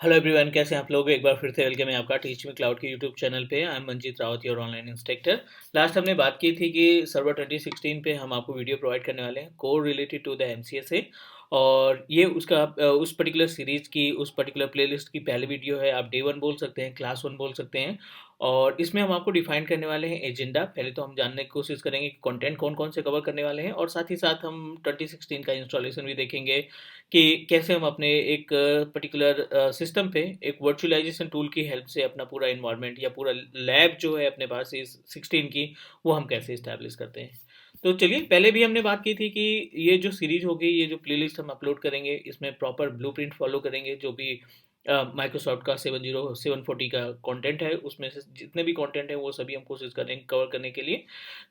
Hello everyone, कैसे हैं आप लोग। एक बार फिर से वेलकम है आपका टीच मी क्लाउड के यूट्यूब चैनल पे। I am Manjeet Rawat, your online instructor. Last हमने बात की थी कि सर्वर 2016 पे हम आपको वीडियो प्रोवाइड करने वाले हैं कोर रिलेटेड टू द एमसीएसए। और ये उसका उस पर्टिकुलर सीरीज की उस पर्टिकुलर प्लेलिस्ट की पहली वीडियो है। आप डे वन बोल सकते हैं, क्लास वन बोल सकते हैं। और इसमें हम आपको डिफाइन करने वाले हैं एजेंडा। पहले तो हम जानने की कोशिश करेंगे कि कंटेंट कौन कौन से कवर करने वाले हैं, और साथ ही साथ हम 2016 का इंस्टॉलेशन भी देखेंगे कि कैसे हम अपने एक पर्टिकुलर सिस्टम पे एक वर्चुअलाइजेशन टूल की हेल्प से अपना पूरा इन्वायरमेंट या पूरा लैब जो है अपने पास इस 16 की, वो हम कैसे इस्टेब्लिश करते हैं। तो चलिए, पहले भी हमने बात की थी कि ये जो सीरीज होगी, ये जो प्लेलिस्ट हम अपलोड करेंगे, इसमें प्रॉपर ब्लूप्रिंट फॉलो करेंगे। जो भी माइक्रोसॉफ्ट का 740 का कंटेंट है, उसमें से जितने भी कंटेंट है वो सभी हम कोशिश करेंगे कवर करने के लिए।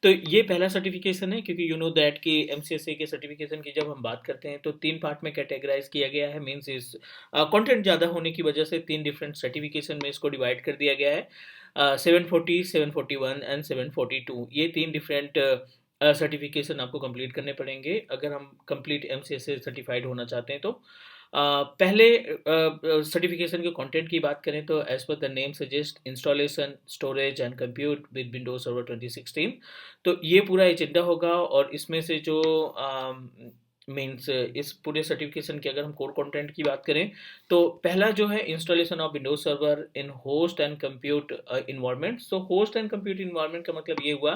तो ये पहला सर्टिफिकेशन है, क्योंकि यू नो दैट कि एमसीएसए के सर्टिफिकेशन की जब हम बात करते हैं तो तीन पार्ट में कैटेगराइज किया गया है। मीन्स इस कंटेंट ज़्यादा होने की वजह से तीन डिफरेंट सर्टिफिकेशन में इसको डिवाइड कर दिया गया है। 740, 741 एंड 742, ये तीन डिफरेंट सर्टिफिकेशन आपको कंप्लीट करने पड़ेंगे अगर हम कंप्लीट एमसीएसए सर्टिफाइड होना चाहते हैं। तो पहले सर्टिफिकेशन के कंटेंट की बात करें तो as per the name suggest, installation, storage and compute with Windows Server 2016। तो ये पूरा एजेंडा होगा। और इसमें से जो मीन्स इस पूरे सर्टिफिकेशन के अगर हम कोर कंटेंट की बात करें तो पहला जो है installation of Windows server in host and compute environment. So host and compute environment का मतलब ये हुआ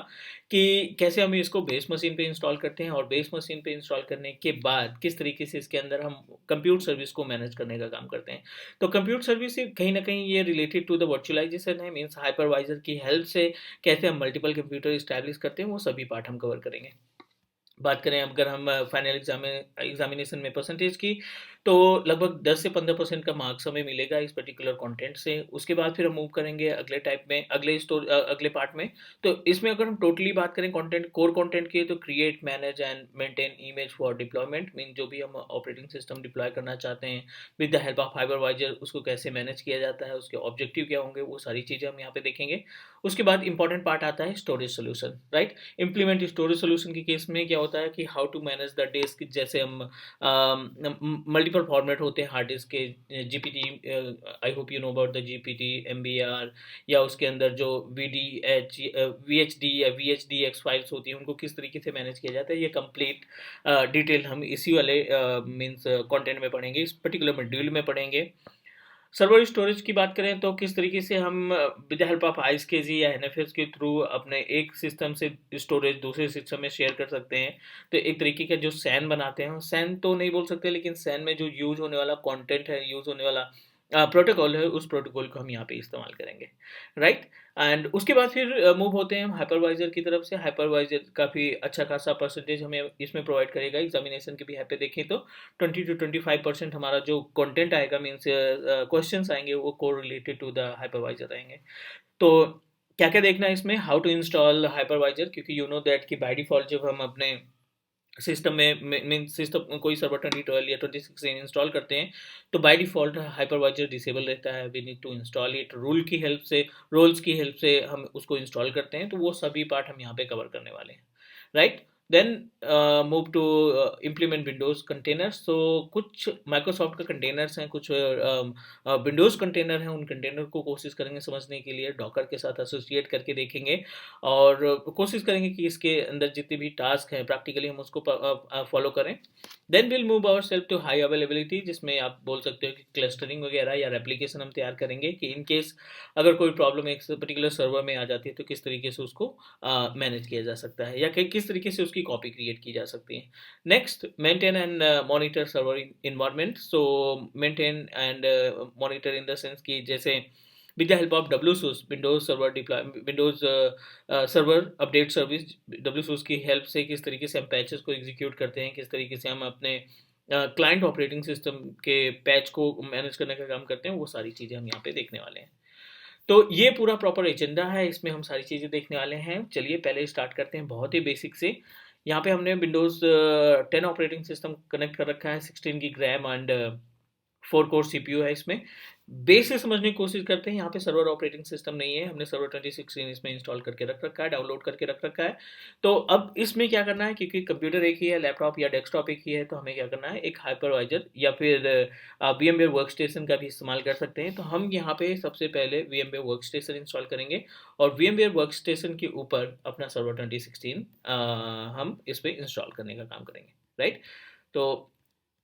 कि कैसे हम इसको बेस मशीन पे इंस्टॉल करते हैं, और बेस मशीन पे इंस्टॉल करने के बाद किस तरीके से इसके अंदर हम कंप्यूट सर्विस को मैनेज करने का काम करते हैं। तो कंप्यूट सर्विस कहीं ना कहीं ये रिलेटेड टू द वर्चुअलाइजेशन है। मीन्स हाइपरवाइजर की हेल्प से कैसे हम मल्टीपल कंप्यूटर इस्टेब्लिश करते हैं, वो सभी पार्ट हम कवर करेंगे। बात करें अगर हम फाइनल एग्जामिनेशन में परसेंटेज की, तो लगभग 10 से 15% का मार्क्स हमें मिलेगा इस पर्टिकुलर कंटेंट से। उसके बाद फिर हम मूव करेंगे अगले टाइप में, अगले पार्ट में। तो इसमें अगर हम टोटली बात करें कंटेंट, कोर कंटेंट की, तो create, manage and maintain image for deployment. Mean जो भी हम ऑपरेटिंग सिस्टम डिप्लॉय करना चाहते हैं with the help of hypervisor, उसको कैसे मैनेज किया जाता है, उसके ऑब्जेक्टिव क्या होंगे, वो सारी चीज़ें हम यहाँ पे देखेंगे। उसके बाद इंपॉर्टेंट पार्ट आता है storage solution, right. Implement storage solution के केस में क्या होता है कि how to manage the disk. जैसे हम मल्टीपल फॉर्मेट होते हैं हार्ड डिस्क के, GPT, I hope you know about the GPT, MBR, या उसके अंदर जो वीडीएच, वीएचडी या वीएचडीएक्स फाइल्स होती हैं, उनको किस तरीके से मैनेज किया जाता है, ये कंप्लीट डिटेल हम इसी वाले मीन्स कंटेंट में पढ़ेंगे, इस पर्टिकुलर मॉड्यूल में पढ़ेंगे। सर्वर स्टोरेज की बात करें तो किस तरीके से हम विद द हेल्प ऑफ आईएसकेजी या एनएफएस के थ्रू अपने एक सिस्टम से स्टोरेज दूसरे सिस्टम में शेयर कर सकते हैं। तो एक तरीके का जो सैन बनाते हैं, सैन तो नहीं बोल सकते, लेकिन सैन में जो यूज होने वाला कंटेंट है, यूज होने वाला प्रोटोकॉल है, उस प्रोटोकॉल को हम यहाँ पे इस्तेमाल करेंगे, राइट। एंड उसके बाद फिर मूव होते हैं हम हाइपरवाइजर की तरफ से। हाइपरवाइजर काफ़ी अच्छा खासा परसेंटेज हमें इसमें प्रोवाइड करेगा। एग्जामिनेशन के भी यहाँ पे देखें तो 20 to 25% हमारा जो कंटेंट आएगा, मीन्स क्वेश्चंस आएंगे, वो को रिलेटेड टू द हाइपरवाइजर आएंगे। तो क्या क्या देखना है इसमें, हाउ टू इंस्टॉल हाइपरवाइजर, क्योंकि यू नो दैट कि बाय डिफॉल्ट जब हम अपने सिस्टम में मीन सिस्टम कोई सर्वर 2012 या 2016 इंस्टॉल करते हैं, तो बाय डिफॉल्ट हाइपरवाइजर डिसेबल रहता है। We need to install it rule की हेल्प से, रोल्स की हेल्प से हम उसको इंस्टॉल करते हैं। तो वो सभी पार्ट हम यहाँ पे कवर करने वाले हैं, right. Then move to implement Windows containers. तो कुछ माइक्रोसॉफ्ट का कंटेनर्स हैं, कुछ विंडोज कंटेनर हैं। उन कंटेनर को कोशिश करेंगे समझने के लिए, डॉकर के साथ एसोसिएट करके देखेंगे, और कोशिश करेंगे कि इसके अंदर जितने भी टास्क हैं प्रैक्टिकली हम उसको फॉलो करें। Then will move our self to high availability, जिसमें आप बोल सकते हो कि क्लस्टरिंग वगैरह या रेप्लिकेशन हम तैयार करेंगे कि इन केस अगर कोई प्रॉब्लम एक पर्टिकुलर सर्वर में आ जाती है तो किस तरीके से उसको मैनेज किया जा सकता है, या किस तरीके से उसकी कॉपी क्रिएट की जा सकती है। Next, maintain and monitor server environment. So maintain and monitor in the sense कि जैसे with the help of WSUS, Windows server update service, WSUS की हेल्प से किस तरीके से हम पैचेस को एग्जीक्यूट करते हैं, किस तरीके से हम अपने क्लाइंट ऑपरेटिंग सिस्टम के पैच को मैनेज करने का काम करते हैं, वो सारी चीज़ें हम यहाँ पे देखने वाले हैं। तो ये पूरा प्रॉपर एजेंडा है, इसमें हम सारी चीज़ें देखने वाले हैं। चलिए पहले स्टार्ट करते हैं बहुत ही बेसिक से। यहाँ पे हमने विंडोज़ 10 ऑपरेटिंग सिस्टम कनेक्ट कर रखा है, 16 की रैम एंड 4 कोर सीपीयू है इसमें। बेसिक समझने की कोशिश करते हैं। यहाँ पे सर्वर ऑपरेटिंग सिस्टम नहीं है, हमने सर्वर 2016 इसमें इंस्टॉल करके रख रखा है, डाउनलोड करके रख रखा है। तो अब इसमें क्या करना है, क्योंकि कंप्यूटर एक ही है, लैपटॉप या डेस्कटॉप एक ही है, तो हमें क्या करना है, एक हाइपरवाइजर या फिर VMware वर्कस्टेशन का भी इस्तेमाल कर सकते हैं। तो हम यहाँ पे सबसे पहले VMware वर्कस्टेशन इंस्टॉल करेंगे और VMware वर्कस्टेशन के ऊपर अपना सर्वर 2016 हम इस पर इंस्टॉल करने का काम करेंगे, राइट। तो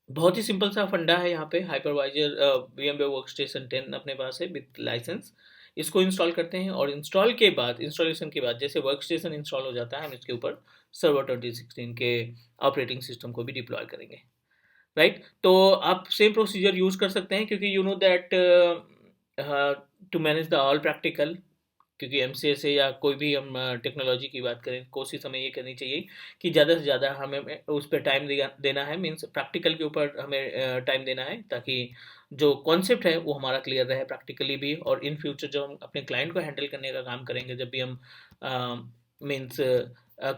बहुत ही सिंपल सा फंडा है यहाँ पे। हाइपरवाइजर VMware वर्कस्टेशन 10 अपने पास है विद लाइसेंस। इसको इंस्टॉल करते हैं और इंस्टॉल के बाद, इंस्टॉलेशन के बाद जैसे वर्कस्टेशन इंस्टॉल हो जाता है, हम इसके ऊपर सर्वर 2016 के ऑपरेटिंग सिस्टम को भी डिप्लॉय करेंगे, राइट। तो आप सेम प्रोसीजर यूज कर सकते हैं, क्योंकि you know that to manage the all practical, क्योंकि एमसीए से या कोई भी हम टेक्नोलॉजी की बात करें, कोशिश हमें ये करनी चाहिए कि ज़्यादा से ज़्यादा हमें उस पर टाइम देना है, मीन्स प्रैक्टिकल के ऊपर हमें टाइम देना है, ताकि जो कॉन्सेप्ट है वो हमारा क्लियर रहे प्रैक्टिकली भी। और इन फ्यूचर जब हम अपने क्लाइंट को हैंडल करने का काम करेंगे, जब भी हम मीन्स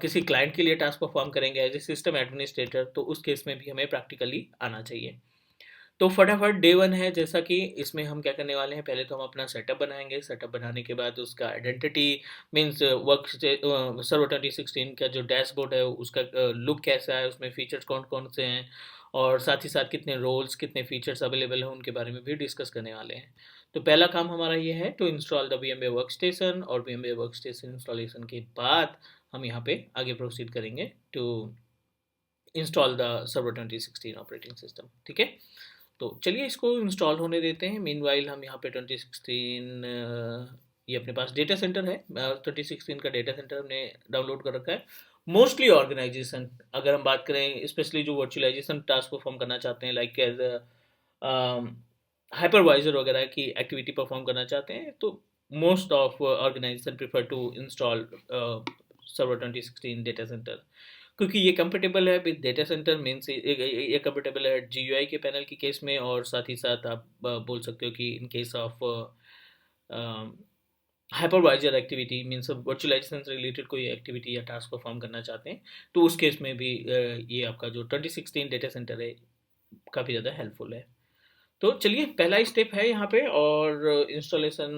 किसी क्लाइंट के लिए टास्क परफॉर्म करेंगे एज ए सिस्टम एडमिनिस्ट्रेटर, तो उस केस में भी हमें प्रैक्टिकली आना चाहिए। तो फटाफट डे वन है, जैसा कि इसमें हम क्या करने वाले हैं, पहले तो हम अपना सेटअप बनाएंगे। सेटअप बनाने के बाद उसका आइडेंटिटी मीन्स वर्क सर्वर 2016 का जो डैशबोर्ड है उसका लुक कैसा है, उसमें फीचर्स कौन कौन से हैं, और साथ ही साथ कितने रोल्स कितने फीचर्स अवेलेबल हैं उनके बारे में भी डिस्कस करने वाले हैं। तो पहला काम हमारा ये है to install the VMware workstation, और VMware वर्कस्टेशन इंस्टॉलेशन के बाद हम यहाँ पे आगे प्रोसीड करेंगे to install the server 2016 operating system, ठीक है। तो चलिए इसको इंस्टॉल होने देते हैं। मीनवाइल हम यहाँ पे 2016 ये अपने पास डेटा सेंटर है, 2016 का डेटा सेंटर हमने डाउनलोड कर रखा है। मोस्टली ऑर्गेनाइजेशन, अगर हम बात करें स्पेशली जो वर्चुअलाइजेशन टास्क परफॉर्म करना चाहते हैं, लाइक एज हाइपरवाइजर वगैरह की एक्टिविटी परफॉर्म करना चाहते हैं, तो most of organization prefer to install server 2016 data centre, क्योंकि ये कंपेटेबल है विद डेटा सेंटर। मीन्स ये कंपेटेबल है GUI के पैनल के केस में, और साथ ही साथ आप बोल सकते हो कि in case of hypervisor activity, means virtualization से रिलेटेड कोई एक्टिविटी या टास्क परफॉर्म करना चाहते हैं, तो उस केस में भी ये आपका जो 2016 डेटा सेंटर है काफ़ी ज़्यादा हेल्पफुल है। तो चलिए पहला ही स्टेप है यहाँ पे, और इंस्टॉलेशन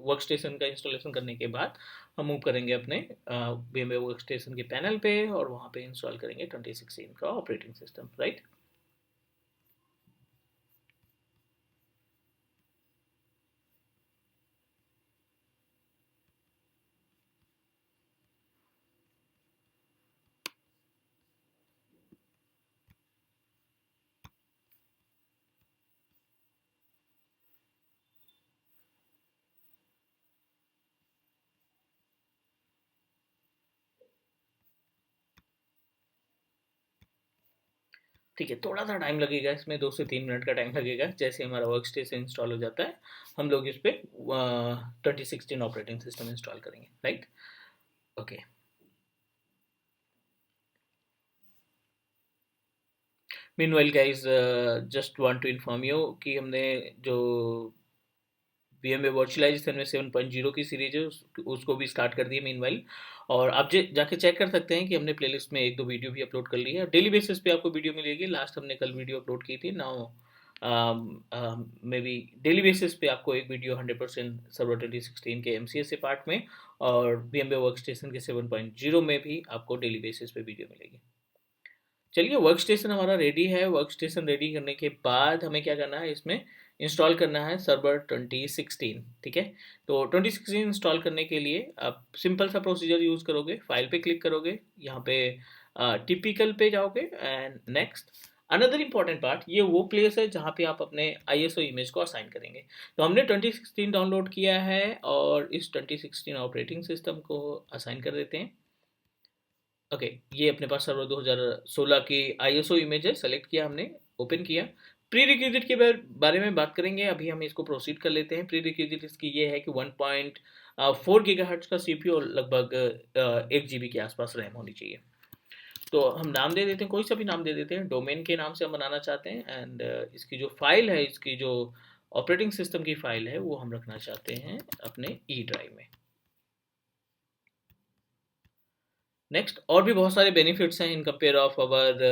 वर्क स्टेशन का इंस्टॉलेशन करने के बाद हम मूव करेंगे अपने VMware वर्क स्टेशन के पैनल पे, और वहाँ पे इंस्टॉल करेंगे 2016 का ऑपरेटिंग सिस्टम, राइट। ठीक है, थोड़ा सा टाइम लगेगा इसमें, 2 से 3 मिनट का टाइम लगेगा। जैसे हमारा वर्क स्टेशन इंस्टॉल हो जाता है, हम लोग इस पर 2016 ऑपरेटिंग सिस्टम इंस्टॉल करेंगे, right. Okay, meanwhile guys, just want to inform you कि हमने जो VMware वर्चुअलाइजेशन में 7.0 की सीरीज है उसको भी स्टार्ट कर दी है मीनवाइल। और आप जाके चेक कर सकते हैं कि हमने प्लेलिस्ट में 1-2 वीडियो भी अपलोड कर ली है। डेली बेसिस पे आपको वीडियो मिलेगी। लास्ट हमने कल वीडियो अपलोड की थी। Now may be daily basis पे आपको एक वीडियो 100% सर्वर 2016 के MCS से पार्ट में, और VMware वर्कस्टेशन के 7.0 में भी आपको डेली बेसिस पे वीडियो मिलेगी। चलिए वर्क स्टेशन हमारा रेडी है। वर्क स्टेशन रेडी करने के बाद हमें क्या करना है, इसमें इंस्टॉल करना है सर्वर 2016, ठीक है। तो 2016 इंस्टॉल करने के लिए आप सिंपल सा प्रोसीजर यूज़ करोगे। फाइल पे क्लिक करोगे, यहाँ पे टिपिकल पे जाओगे and next. Another important part, ये वो प्लेस है जहाँ पे आप अपने ISO इमेज को असाइन करेंगे। तो हमने 2016 डाउनलोड किया है और इस 2016 ऑपरेटिंग सिस्टम को असाइन कर देते हैं। ओके, ये अपने पास सर्वर 2016 की ISO इमेज है, सेलेक्ट किया हमने, ओपन किया। प्री रिक्विजिट के बारे में बात करेंगे, अभी हम इसको प्रोसीड कर लेते हैं। प्री रिक्विजिट इसकी ये है कि 1.4 गीगाहर्ट्ज का CPU और लगभग 1 GB के आसपास रैम होनी चाहिए। तो हम नाम दे देते हैं, कोई सा भी नाम दे देते हैं। डोमेन के नाम से हम बनाना चाहते हैं, एंड इसकी जो फाइल है, इसकी जो ऑपरेटिंग सिस्टम की फाइल है, वो हम रखना चाहते हैं अपने E ड्राइव में। नेक्स्ट, और भी बहुत सारे बेनिफिट्स हैं इन कंपेयर ऑफ अवर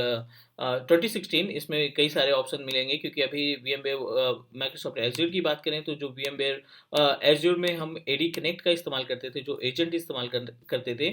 2016 इसमें कई सारे ऑप्शन मिलेंगे, क्योंकि अभी VMware माइक्रोसॉफ्ट एज्योर की बात करें तो जो VMware एज्योर में हम AD कनेक्ट का इस्तेमाल करते थे, जो एजेंट इस्तेमाल करते थे,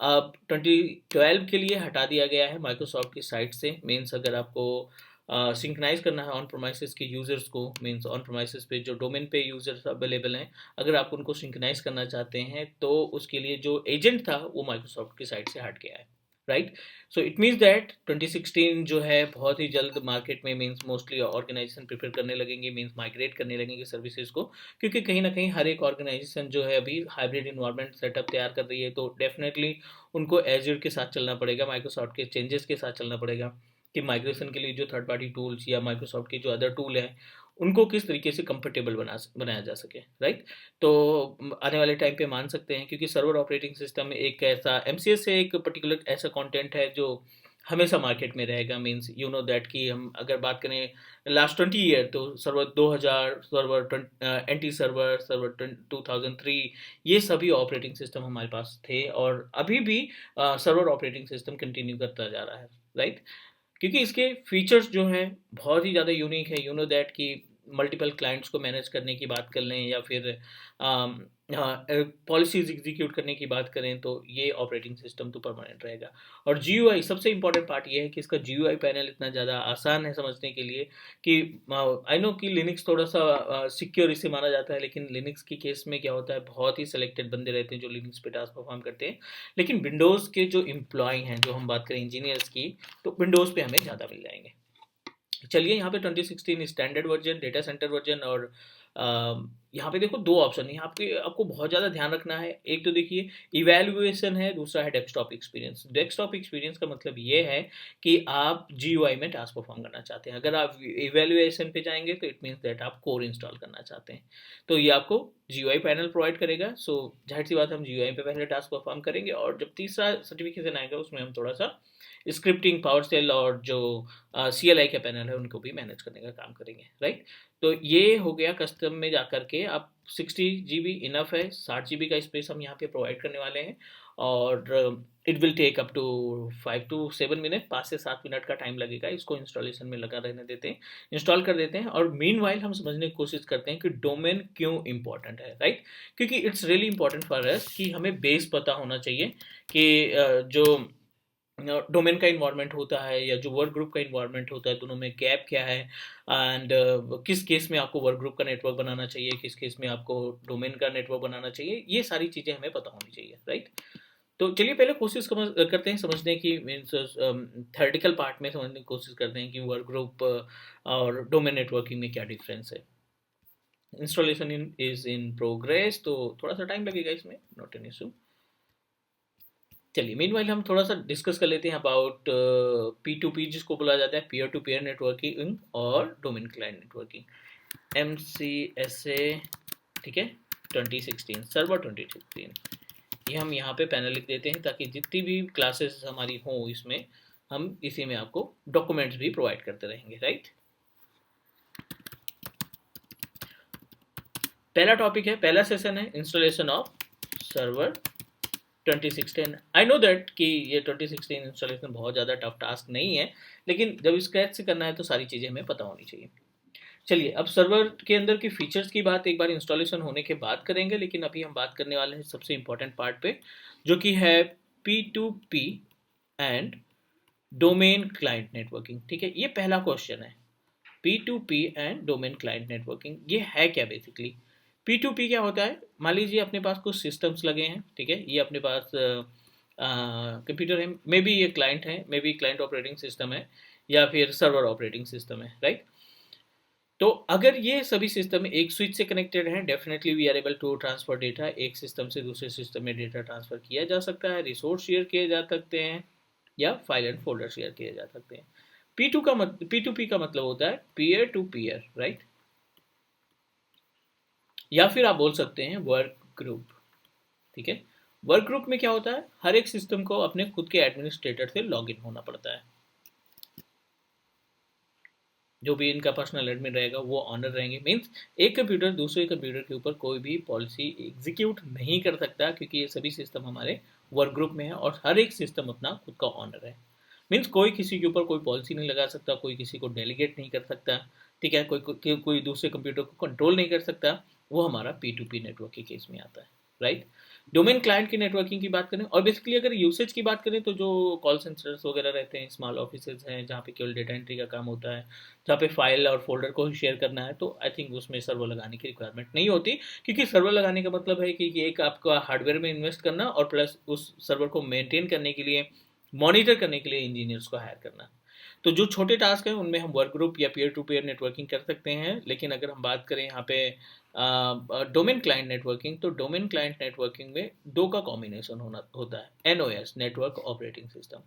अब 2012 के लिए हटा दिया गया है माइक्रोसॉफ्ट की साइट से। मीन्स अगर आपको सिंक्रानाइज करना है ऑन प्रोमाइसिस के यूज़र्स को, मीन्स ऑन प्रोमाइसिस पे जो डोमेन पे यूज़र्स अवेलेबल हैं, अगर आप उनको सिंक्रानाइज करना चाहते हैं तो उसके लिए जो एजेंट था वो माइक्रोसॉफ्ट की साइट से हट गया है, right. So it means that 2016 जो है बहुत ही जल्द मार्केट में, मीन्स मोस्टली ऑर्गेनाइजेशन प्रेफर करने लगेंगे, मीन्स माइग्रेट करने लगेंगे सर्विसेज को, क्योंकि कहीं ना कहीं हर एक ऑर्गेनाइजेशन जो है अभी हाइब्रिड इन्वायरमेंट सेटअप तैयार कर रही है, तो डेफिनेटली उनको एज्योर के साथ चलना पड़ेगा, माइक्रोसॉफ्ट के चेंजेस के साथ चलना पड़ेगा, कि माइग्रेशन के लिए जो थर्ड पार्टी टूल्स या माइक्रोसॉफ्ट के जो अदर टूल हैं उनको किस तरीके से कंफर्टेबल बनाया जा सके, राइट। तो आने वाले टाइम पे मान सकते हैं, क्योंकि सर्वर ऑपरेटिंग सिस्टम एक ऐसा MCS से एक पर्टिकुलर ऐसा कंटेंट है जो हमेशा मार्केट में रहेगा। मींस यू नो दैट कि हम अगर बात करें लास्ट 20 ईयर, तो server 2000, server anti server, server 2003, ये सभी ऑपरेटिंग सिस्टम हमारे पास थे, और अभी भी सर्वर ऑपरेटिंग सिस्टम कंटिन्यू करता जा रहा है, राइट। क्योंकि इसके फीचर्स जो हैं बहुत ही ज़्यादा यूनिक है। यू नो दैट कि मल्टीपल क्लाइंट्स को मैनेज करने की बात कर लें, या फिर पॉलिसीज एग्जीक्यूट करने की बात करें, तो ये ऑपरेटिंग सिस्टम तो परमानेंट रहेगा। और GUI सबसे इंपॉर्टेंट पार्ट ये है कि इसका GUI पैनल इतना ज़्यादा आसान है समझने के लिए, कि आई नो कि लिनक्स थोड़ा सा सिक्योर इसे माना जाता है, लेकिन लिनक्स की केस में क्या होता है, बहुत ही सिलेक्टेड बंदे रहते हैं जो लिनक्स पे टास्क परफॉर्म करते हैं, लेकिन विंडोज़ के जो एम्प्लॉय हैं, जो हम बात करें इंजीनियर्स की, तो विंडोज़ पे हमें ज़्यादा मिल जाएंगे। चलिए यहाँ पे 2016 standard version, data centre version, और यहाँ पे देखो दो ऑप्शन है। यहाँ पे आपको बहुत ज़्यादा ध्यान रखना है। एक तो देखिए इवैल्यूएशन है, दूसरा है डेस्कटॉप एक्सपीरियंस। डेस्कटॉप एक्सपीरियंस का मतलब ये है कि आप GUI में टास्क परफॉर्म करना चाहते हैं। अगर आप इवैल्यूएशन पे जाएंगे तो इट मीन्स दैट आप कोर इंस्टॉल करना चाहते हैं, तो ये आपको GUI पैनल प्रोवाइड करेगा। सो जाहिर सी बात हम GUI पे पहले टास्क परफॉर्म करेंगे, और जब तीसरा सर्टिफिकेशन आएगा उसमें हम थोड़ा सा स्क्रिप्टिंग, पावर सेल, और जो CLI का पैनल है उनको भी मैनेज करने का काम करेंगे, राइट। तो ये हो गया कस्टम में जाकर के। आप 60 GB इनफ है, 60 GB का स्पेस हम यहाँ पे प्रोवाइड करने वाले हैं, और it will take up to 5 to 7 minute, 5 से 7 मिनट का टाइम लगेगा। इसको इंस्टॉलेशन में लगा रहने देते हैं, इंस्टॉल कर देते हैं, और मीनवाइल हम समझने की कोशिश करते हैं कि डोमेन क्यों इंपॉर्टेंट है, राइट। क्योंकि it's really important for us कि हमें बेस पता होना चाहिए कि जो डोमेन का इन्वायरमेंट होता है या जो वर्क ग्रुप का इन्वायरमेंट होता है, दोनों में गैप क्या है, एंड किस केस में आपको वर्क ग्रुप का नेटवर्क बनाना चाहिए, किस केस में आपको डोमेन का नेटवर्क बनाना चाहिए, ये सारी चीज़ें हमें पता होनी चाहिए, राइट। तो चलिए पहले कोशिश करते हैं समझने की, मीन्स थ्योरेटिकल पार्ट में समझने की कोशिश करते हैं कि वर्क ग्रुप और डोमेन नेटवर्किंग में क्या डिफरेंस है। इंस्टॉलेशन इज इन प्रोग्रेस, तो थोड़ा सा टाइम लगेगा इसमें, नॉट एन इशू। चलिए मीनवाइल हम थोड़ा सा डिस्कस कर लेते हैं अबाउट P2P, जिसको बोला जाता है पीयर टू पीयर नेटवर्किंग और डोमेन क्लाइंट नेटवर्किंग, MCSA, ठीक है। 2016 सर्वर 2016, ये हम यहाँ पे पैनल लिख देते हैं ताकि जितनी भी क्लासेस हमारी हों इसमें हम इसी में आपको डॉक्यूमेंट्स भी प्रोवाइड करते रहेंगे, राइट। पहला टॉपिक है, पहला सेशन है installation of server 2016। I know that कि ये 2016 इंस्टॉलेशन बहुत ज़्यादा टफ टास्क नहीं है, लेकिन जब स्क्रैच से करना है तो सारी चीज़ें हमें पता होनी चाहिए। चलिए अब सर्वर के अंदर की फीचर्स की बात एक बार इंस्टॉलेशन होने के बाद करेंगे, लेकिन अभी हम बात करने वाले हैं सबसे इंपॉर्टेंट पार्ट पे, जो कि है P2P and domain client networking, ठीक है। ये पहला क्वेश्चन है, P2P and domain client networking, ये है क्या बेसिकली। P2P क्या होता है, मान लीजिए अपने पास कुछ सिस्टम्स लगे हैं, ठीक है। ये अपने पास कंप्यूटर है, मे बी ये क्लाइंट है, may be client operating system है, या फिर सर्वर ऑपरेटिंग सिस्टम है, राइट। तो अगर ये सभी सिस्टम एक स्विच से कनेक्टेड हैं, definitely we are able to transfer data, एक सिस्टम से दूसरे सिस्टम में डेटा ट्रांसफर किया जा सकता है, रिसोर्स शेयर किए जा सकते हैं, या फाइल एंड फोल्डर शेयर किए जा सकते हैं। P2P का मतलब होता है पीयर टू पीयर, राइट। या फिर आप बोल सकते हैं वर्क ग्रुप, ठीक है। वर्क ग्रुप में क्या होता है, हर एक सिस्टम को अपने खुद के एडमिनिस्ट्रेटर से लॉगिन होना पड़ता है। जो भी इनका पर्सनल एडमिन रहेगा वो ऑनर रहेंगे, मीन्स एक कंप्यूटर दूसरे कंप्यूटर के ऊपर कोई भी पॉलिसी एग्जीक्यूट नहीं कर सकता, क्योंकि ये सभी सिस्टम हमारे वर्क ग्रुप में है और हर एक सिस्टम अपना खुद का ऑनर है। मीन्स कोई किसी के ऊपर कोई पॉलिसी नहीं लगा सकता, कोई किसी को डेलीगेट नहीं कर सकता, ठीक है, कोई दूसरे कंप्यूटर को कंट्रोल नहीं कर सकता, वो हमारा पी टू पी नेटवर्क के केस में आता है, राइट। डोमेन क्लाइंट की नेटवर्किंग की बात करें और बेसिकली अगर यूसेज की बात करें तो जो कॉल सेंटर्स वगैरह रहते हैं, स्मॉल ऑफिसेज हैं जहाँ पे केवल डेटा एंट्री का काम होता है, जहाँ पे फाइल और फोल्डर को ही शेयर करना है, तो आई थिंक उसमें सर्वर लगाने की रिक्वायरमेंट नहीं होती, क्योंकि सर्वर लगाने का मतलब है कि एक आपका हार्डवेयर में इन्वेस्ट करना और प्लस उस सर्वर को मेंटेन करने के लिए, मॉनिटर करने के लिए इंजीनियर्स को हायर करना। तो जो छोटे टास्क हैं उनमें हम वर्क ग्रुप या पीयर टू पीयर नेटवर्किंग कर सकते हैं, लेकिन अगर हम बात करें यहाँ पे डोमेन क्लाइंट नेटवर्किंग, तो डोमेन क्लाइंट नेटवर्किंग में दो का कॉम्बिनेशन होता है, एनओएस, नेटवर्क ऑपरेटिंग सिस्टम,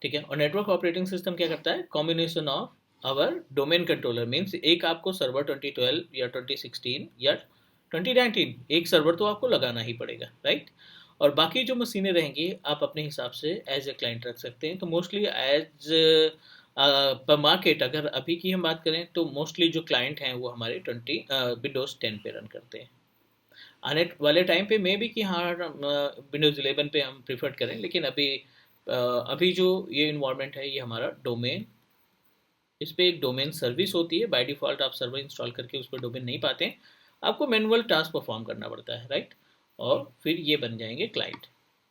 ठीक है। और नेटवर्क ऑपरेटिंग सिस्टम क्या करता है, combination of our domain controller, means एक आपको सर्वर 2012 या 2016 या 2019 एक सर्वर तो आपको लगाना ही पड़ेगा, राइट। और बाकी जो मशीनें रहेंगी आप अपने हिसाब से एज ए क्लाइंट रख सकते हैं। तो मोस्टली एज पर मार्केट अगर अभी की हम बात करें तो मोस्टली जो क्लाइंट हैं वो हमारे विंडोज़ 10 पे रन करते हैं। आने वाले टाइम पे मे भी कि हाँ विंडोज़ 11 पे हम प्रीफर करें, लेकिन अभी जो ये इन्वायरमेंट है ये हमारा डोमेन, इस पे एक डोमेन सर्विस होती है, बाय डिफ़ॉल्ट आप सर्वर इंस्टॉल करके उस पर डोमेन नहीं पाते हैं, आपको मैनुअल टास्क परफॉर्म करना पड़ता है, राइट। और फिर ये बन जाएंगे क्लाइंट।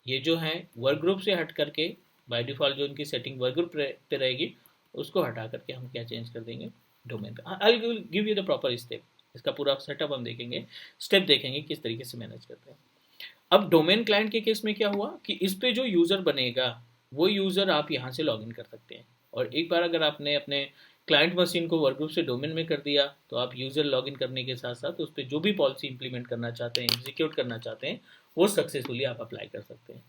ये जो है वर्क ग्रुप से हट करके बाय डिफ़ॉल्ट जो उनकी सेटिंग वर्क ग्रुप पे रहेगी उसको हटा करके हम क्या चेंज कर देंगे, डोमेन पे। I will give you the proper step, इसका पूरा सेटअप हम देखेंगे, स्टेप देखेंगे किस तरीके से मैनेज करते हैं। अब डोमेन क्लाइंट के केस में क्या हुआ कि इस पे जो यूज़र बनेगा वो यूज़र आप यहाँ से लॉगिन कर सकते हैं, और एक बार अगर आपने अपने क्लाइंट मशीन को वर्क ग्रुप से डोमेन में कर दिया तो आप यूज़र लॉगिन करने के साथ साथ उस पर जो भी पॉलिसी इंप्लीमेंट करना चाहते हैं, एग्जीक्यूट करना चाहते हैं, वो सक्सेसफुली आप अप्लाई कर सकते हैं।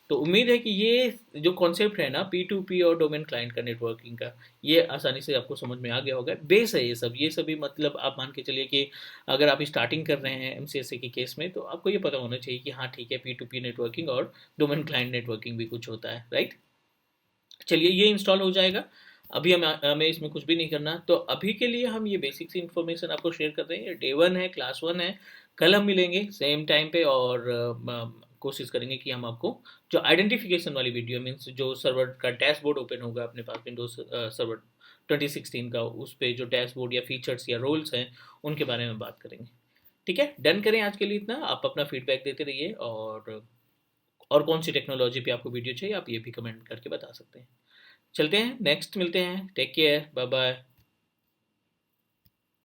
तो उम्मीद है कि ये जो कॉन्सेप्ट है ना पी टू पी और डोमेन क्लाइंट का नेटवर्किंग का, ये आसानी से आपको समझ में आ गया होगा। बेस है ये सभी मतलब आप मान के चलिए कि अगर आप स्टार्टिंग कर रहे हैं एमसीएसए के केस में तो आपको ये पता होना चाहिए कि हाँ ठीक है, पी टू पी नेटवर्किंग और डोमेन क्लाइंट नेटवर्किंग भी कुछ होता है, राइट। चलिए ये इंस्टॉल हो जाएगा, अभी हमें इसमें कुछ भी नहीं करना। तो अभी के लिए हम ये बेसिक सी इन्फॉर्मेशन आपको शेयर कर रहे हैं, ये डे वन है, क्लास वन है। कल हम मिलेंगे सेम टाइम पे और कोशिश करेंगे कि हम आपको जो आइडेंटिफिकेशन वाली वीडियो, मीन्स जो सर्वर का डैशबोर्ड ओपन होगा अपने पास विंडोज सर्वर 2016 का, उस पे जो डैशबोर्ड या फीचर्स या रोल्स हैं उनके बारे में बात करेंगे। ठीक है, डन करें आज के लिए इतना। आप अपना फीडबैक देते रहिए, और कौन सी टेक्नोलॉजी पे आपको वीडियो चाहिए आप ये भी कमेंट करके बता सकते हैं। चलते हैं, नेक्स्ट मिलते हैं, टेक केयर, बाय बाय।